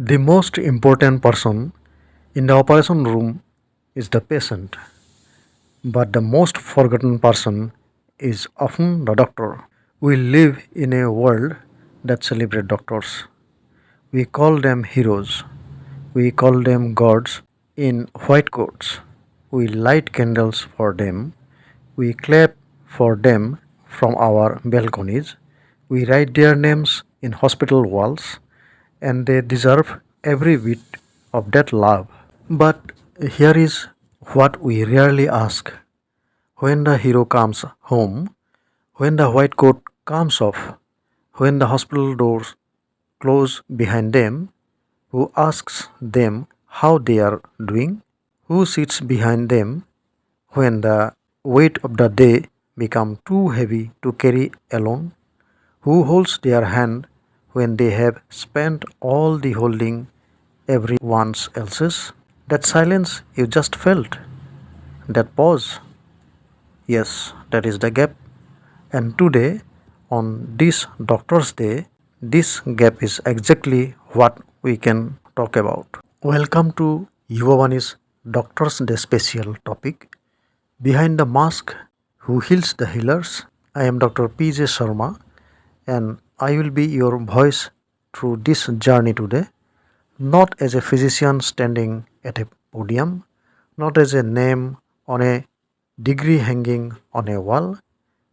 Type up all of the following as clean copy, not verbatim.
The most important person in the operation room is the patient, but the most forgotten person is often the doctor. We live in a world that celebrates doctors. We call them heroes. We call them gods in white coats. We light candles for them. We clap for them from our balconies. We write their names in hospital walls, and they deserve every bit of that love. But here is what we rarely ask. When the hero comes home, when the white coat comes off, when the hospital doors close behind them, who asks them how they are doing? Who sits behind them when the weight of the day becomes too heavy to carry alone? Who holds their hand when they have spent all the holding everyone else's? That silence you just felt, that pause, yes, that is the gap. And today, on this Doctor's Day, this gap is exactly what we can talk about. Welcome to Yuvavani's Doctor's Day special topic Behind the Mask Who Heals the Healers. I am Dr. P J Sharma and I will be your voice through this journey today, not as a physician standing at a podium, not as a name on a degree hanging on a wall,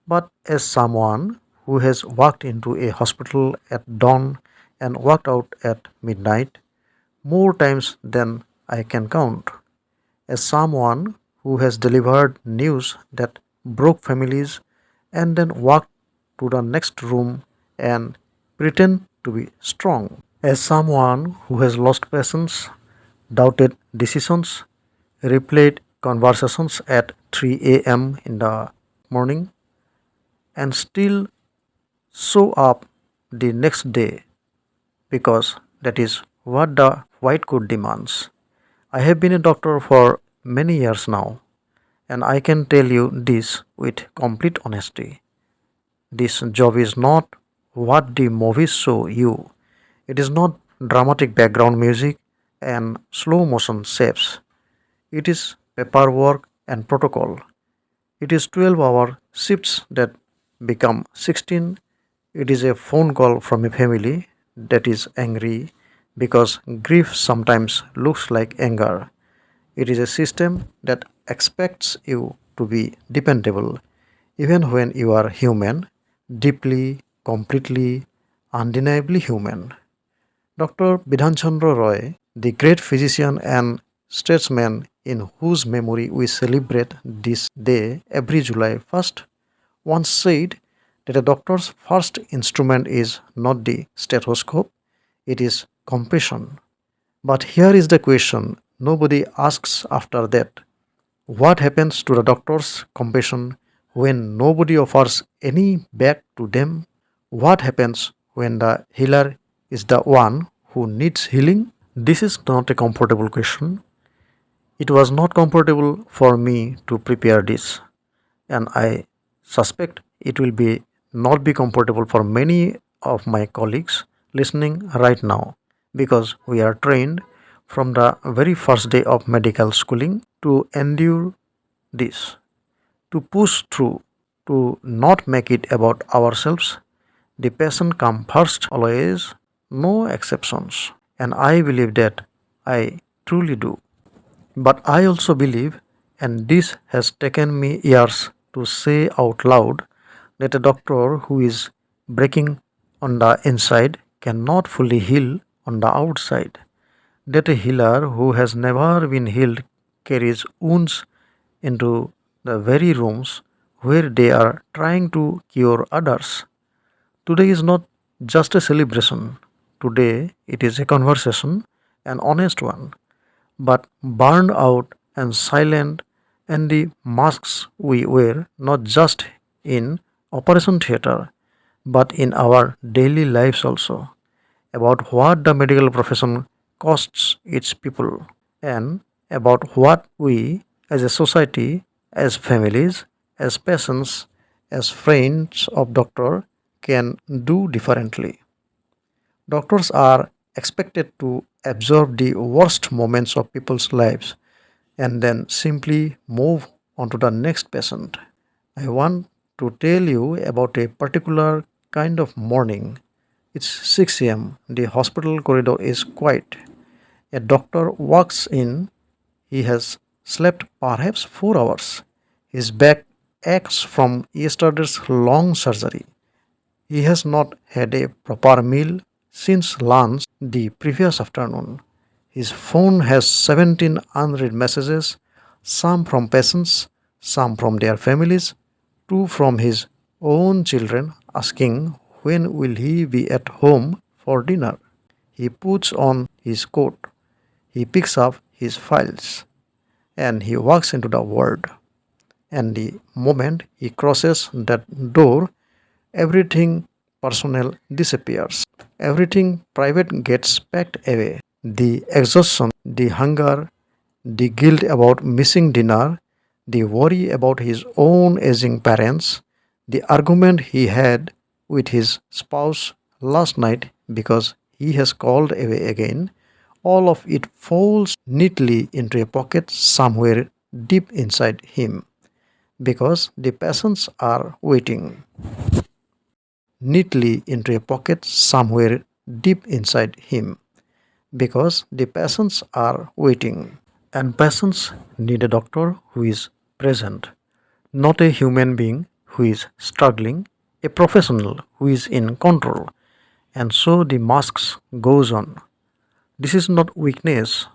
but as someone who has walked into a hospital at dawn and walked out at midnight more times than I can count, as someone who has delivered news that broke families and then walked to the next room and pretend to be strong, as someone who has lost patience, doubted decisions, replayed conversations at 3 a.m. in the morning, and still show up the next day because that is what the white coat demands. I have been a doctor for many years now, and I can tell you this with complete honesty. This job is not what the movies show you. It is not dramatic background music and slow motion shapes. It is paperwork and protocol. It is 12-hour shifts that become 16. It is a phone call from a family that is angry because grief sometimes looks like anger. It is a system that expects you to be dependable even when you are human, deeply, completely, undeniably human. Dr. Bidhan Chandra Roy, the great physician and statesman in whose memory we celebrate this day every July 1st, once said that a doctor's first instrument is not the stethoscope, it is compassion. But here is the question nobody asks after that. What happens to the doctor's compassion when nobody offers any back to them? What happens when the healer is the one who needs healing? This is not a comfortable question. It was not comfortable for me to prepare this, and I suspect it will be not be comfortable for many of my colleagues listening right now because we are trained from the very first day of medical schooling to endure this, to push through, to not make it about ourselves. The patient come first always, no exceptions. And I believe that I truly do. But I also believe, and this has taken me years to say out loud, that a doctor who is breaking on the inside cannot fully heal on the outside. That a healer who has never been healed carries wounds into the very rooms where they are trying to cure others. Today is not just a celebration. Today it is a conversation, an honest one, but burned out and silent, and the masks we wear not just in operation theater but in our daily lives also, about what the medical profession costs its people and about what we as a society, as families, as patients, as friends of doctor can do differently. Doctors are expected to absorb the worst moments of people's lives and then simply move on to the next patient. I want to tell you about a particular kind of morning. It's 6 a.m. The hospital corridor is quiet. A doctor walks in. He has slept perhaps 4 hours. His back aches from yesterday's long surgery. He has not had a proper meal since lunch the previous afternoon. His phone has 17 unread messages, some from patients, some from their families, two from his own children asking when will he be at home for dinner. He puts on his coat, he picks up his files, and he walks into the world. And the moment he crosses that door, everything personal disappears. Everything private gets packed away. The exhaustion, the hunger, the guilt about missing dinner, the worry about his own aging parents, the argument he had with his spouse last night because he has called away again, all of it falls neatly into a pocket somewhere deep inside him because the patients are waiting. Neatly into a pocket somewhere deep inside him because the patients are waiting. And patients need a doctor who is present, not a human being who is struggling, a professional who is in control. And so the masks goes on. This is not weakness.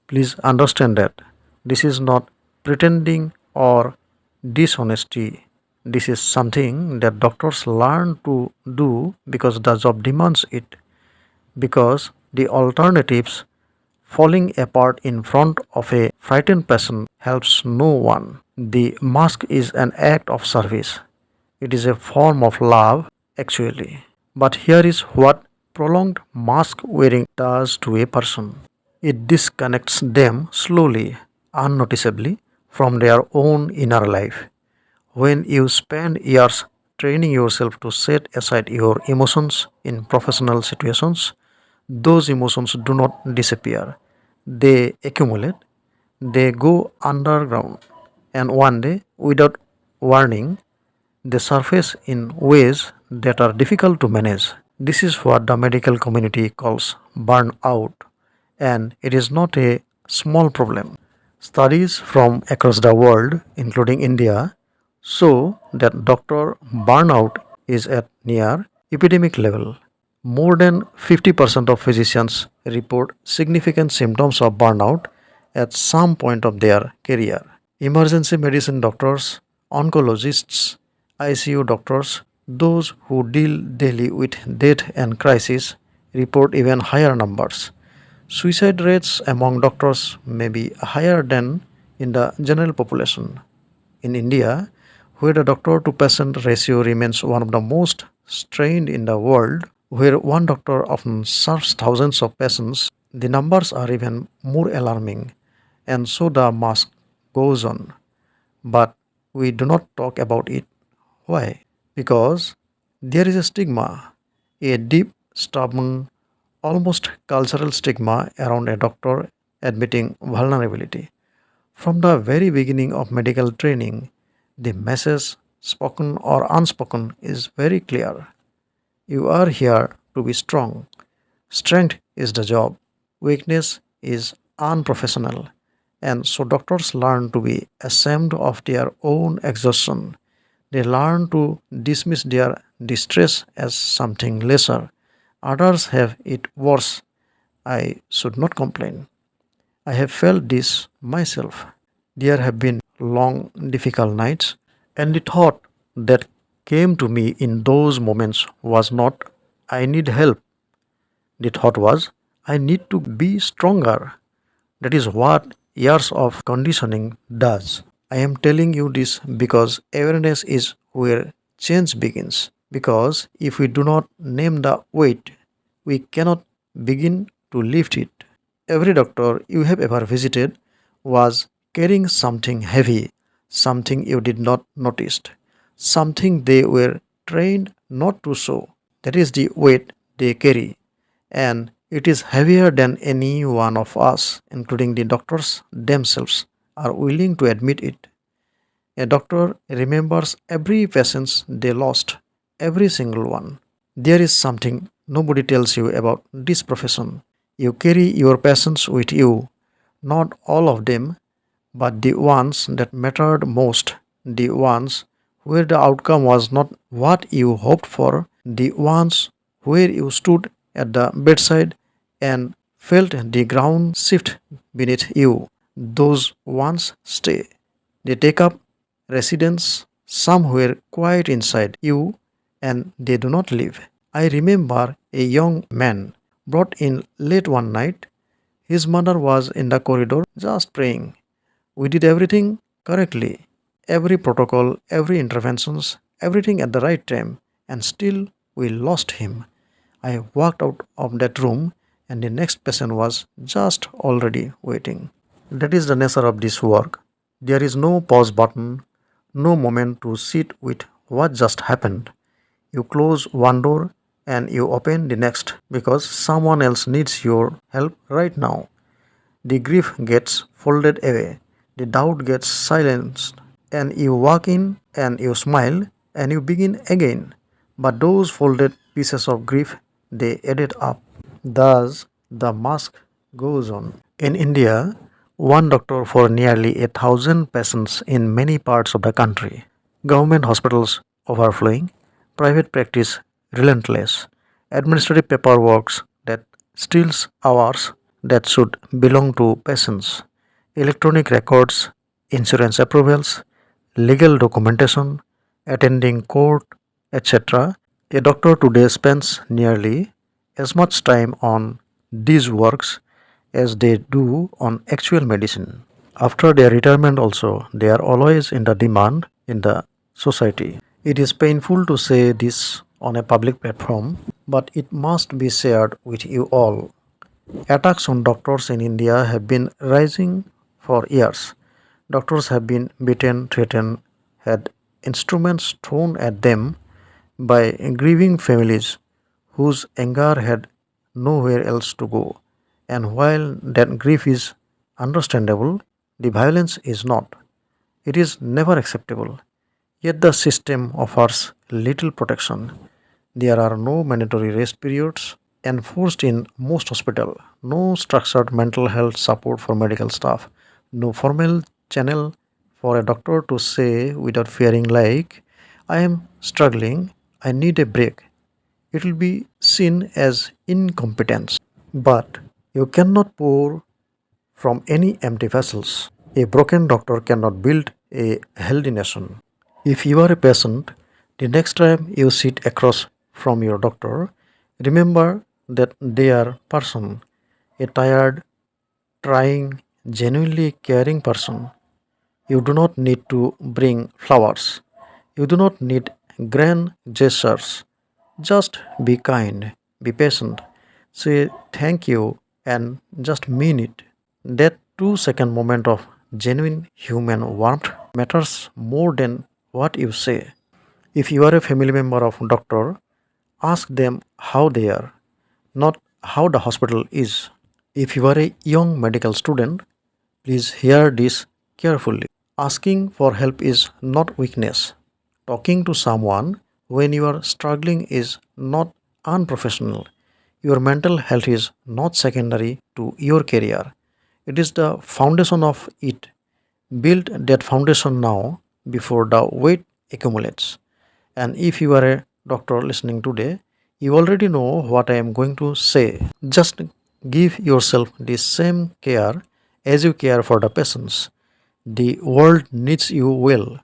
Please understand that. This is not pretending or dishonesty. This is something that doctors learn to do because the job demands it, because the alternatives falling apart in front of a frightened person helps no one. The mask is an act of service. It is a form of love, actually. But here is what prolonged mask wearing does to a person. It disconnects them slowly, unnoticeably, from their own inner life. When you spend years training yourself to set aside your emotions in professional situations, those emotions do not disappear. They accumulate, they go underground, and one day, without warning, they surface in ways that are difficult to manage. This is what the medical community calls burnout, and it is not a small problem. Studies from across the world, including India, show that doctor burnout is at near epidemic level. More than 50% of physicians report significant symptoms of burnout at some point of their career. Emergency medicine doctors, oncologists, ICU doctors, those who deal daily with death and crisis report even higher numbers. Suicide rates among doctors may be higher than in the general population. In India, where the doctor to patient ratio remains one of the most strained in the world, where one doctor often serves thousands of patients, the numbers are even more alarming. And so the mask goes on. But we do not talk about it. Why? Because there is a stigma, a deep, stubborn, almost cultural stigma around a doctor admitting vulnerability. From the very beginning of medical training, the message, spoken or unspoken, is very clear. You are here to be strong. Strength is the job. Weakness is unprofessional. And so doctors learn to be ashamed of their own exhaustion. They learn to dismiss their distress as something lesser. Others have it worse. I should not complain. I have felt this myself. There have been long, difficult nights, and the thought that came to me in those moments was not, I need help. The thought was, I need to be stronger. That is what years of conditioning does. I am telling you this because awareness is where change begins. Because if we do not name the weight, we cannot begin to lift it. Every doctor you have ever visited was carrying something heavy, something you did not notice, something they were trained not to show. That is the weight they carry. And It is heavier than any one of us, including the doctors themselves, are willing to admit it. A doctor remembers every patient they lost, every single one. There is something nobody tells you about this profession. You carry your patients with you, not all of them, but the ones that mattered most, the ones where the outcome was not what you hoped for, the ones where you stood at the bedside and felt the ground shift beneath you. Those ones stay. They take up residence somewhere quiet inside you and they do not leave. I remember a young man brought in late one night. His mother was in the corridor just praying. We did everything correctly. Every protocol, every interventions, everything at the right time, and still we lost him. I walked out of that room and the next patient was just already waiting. That is the nature of this work. There is no pause button, no moment to sit with what just happened. You close one door and you open the next because someone else needs your help right now. The grief gets folded away, the doubt gets silenced, and you walk in and you smile and you begin again. But those folded pieces of grief, they added up. Thus, the mask goes on. In India, one doctor for nearly 1,000 patients in many parts of the country. Government hospitals overflowing, private practice relentless, administrative paperwork that steals hours that should belong to patients, electronic records, insurance approvals, legal documentation, attending court, etc. A doctor today spends nearly as much time on these works as they do on actual medicine. After their retirement, also, they are always in the demand in the society. It is painful to say this on a public platform, but it must be shared with you all. Attacks on doctors in India have been rising for years. Doctors have been beaten, threatened, had instruments thrown at them by grieving families whose anger had nowhere else to go. And while that grief is understandable, the violence is not. It is never acceptable. Yet the system offers little protection. There are no mandatory rest periods enforced in most hospitals, no structured mental health support for medical staff, no formal channel for a doctor to say without fearing like I am struggling, I need a break. It will be seen as incompetence. But you cannot pour from any empty vessels. A broken doctor cannot build a healthy nation. If you are a patient, the next time you sit across from your doctor, remember that they are person, a tired, trying, genuinely caring person. You do not need to bring flowers. You do not need grand gestures. Just be kind, be patient, say thank you, and just mean it. That 2 second moment of genuine human warmth matters more than what you say. If you are a family member of a doctor, ask them how they are, not how the hospital is. If you are a young medical student, please hear this carefully. Asking for help is not weakness. Talking to someone when you are struggling is not unprofessional. Your mental health is not secondary to your career. It is the foundation of it. Build that foundation now before the weight accumulates. And if you are a doctor listening today, you already know what I am going to say. Just give yourself the same care as you care for the patients. The world needs you well,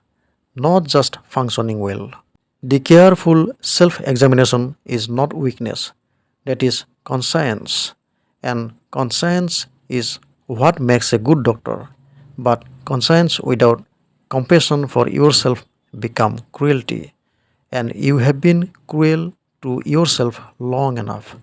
not just functioning well. The careful self examination is not weakness, that is conscience. And conscience is what makes a good doctor. But conscience without compassion for yourself become cruelty. And you have been cruel to yourself long enough.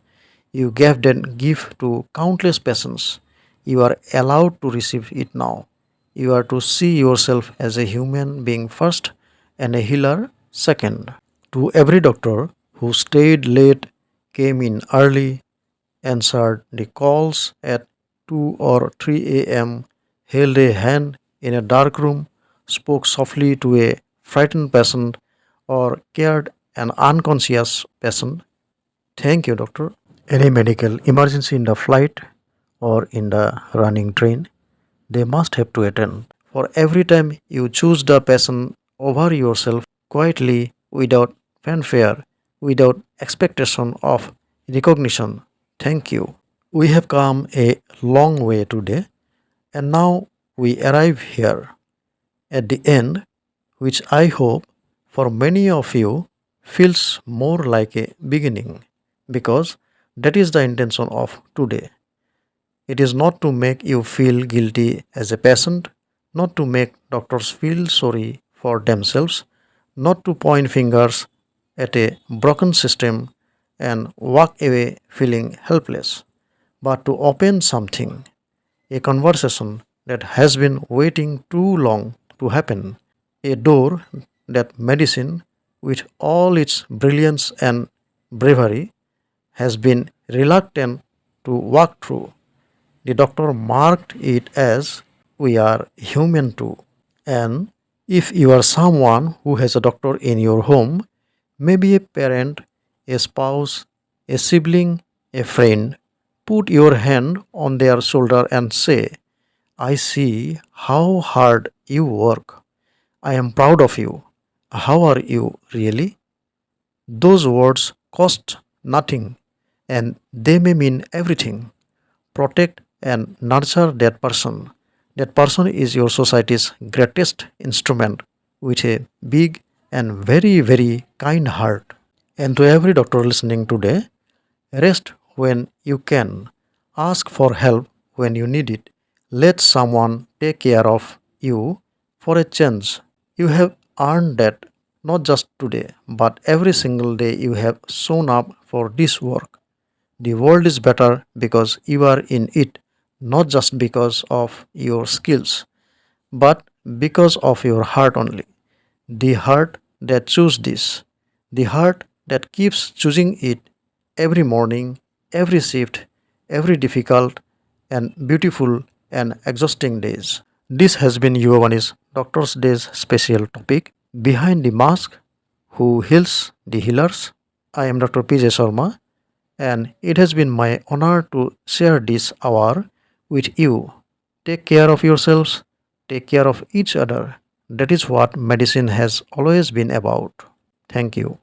You gave that gift to countless patients. You are allowed to receive it now. You are to see yourself as a human being first and a healer second. To every doctor who stayed late, came in early, answered the calls at 2 or 3 a.m., held a hand in a dark room, spoke softly to a frightened patient, or cared an unconscious patient. Thank you, doctor. Any medical emergency in the flight or in the running train, they must have to attend. For every time you choose the patient over yourself quietly, without fanfare, without expectation of recognition, thank you. We have come a long way today, and now we arrive here at the end, which I hope for many of you feels more like a beginning, because that is the intention of today. It is not to make you feel guilty as a patient, not to make doctors feel sorry for themselves, not to point fingers at a broken system and walk away feeling helpless, but to open something, a conversation that has been waiting too long to happen, a door that medicine, with all its brilliance and bravery, has been reluctant to walk through. The doctor marked it as we are human too. And if you are someone who has a doctor in your home, maybe a parent, a spouse, a sibling, a friend, put your hand on their shoulder and say, I see how hard you work. I am proud of you. How are you really? Those words cost nothing and they may mean everything. Protect and nurture that person. That person is your society's greatest instrument with a big and very, very kind heart. And to every doctor listening today, rest when you can, ask for help when you need it. Let someone take care of you for a change. You have earned that not just today, but every single day you have shown up for this work. The world is better because you are in it, not just because of your skills, but because of your heart only. The heart that chooses this, the heart that keeps choosing it every morning, every shift, every difficult and beautiful and exhausting days. This has been Yuvanis Doctor's Day's special topic, Behind the Mask, Who Heals the Healers. I am Dr. P J Sharma, and it has been my honor to share this hour with you. Take care of yourselves, take care of each other. That is what medicine has always been about. Thank you.